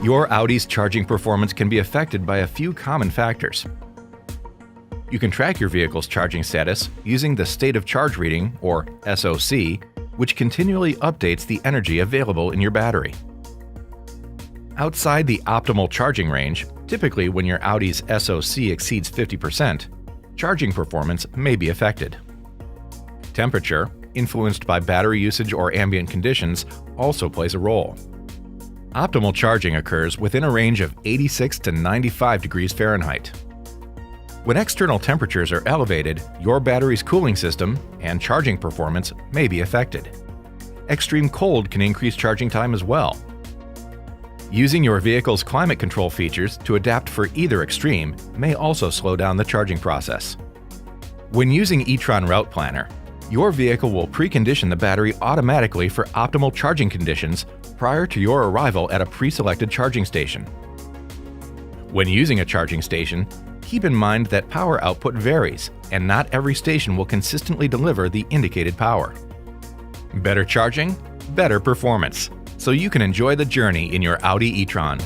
Your Audi's charging performance can be affected by a few common factors. You can track your vehicle's charging status using the State of Charge Reading, or SOC, which continually updates the energy available in your battery. Outside the optimal charging range, typically when your Audi's SOC exceeds 50%, charging performance may be affected. Temperature, influenced by battery usage or ambient conditions, also plays a role. Optimal charging occurs within a range of 86 to 95 degrees Fahrenheit. When external temperatures are elevated, your battery's cooling system and charging performance may be affected. Extreme cold can increase charging time as well. Using your vehicle's climate control features to adapt for either extreme may also slow down the charging process. When using e-tron Route Planner, your vehicle will precondition the battery automatically for optimal charging conditions prior to your arrival at a pre-selected charging station. When using a charging station, keep in mind that power output varies, and not every station will consistently deliver the indicated power. Better charging, better performance, so you can enjoy the journey in your Audi e-tron.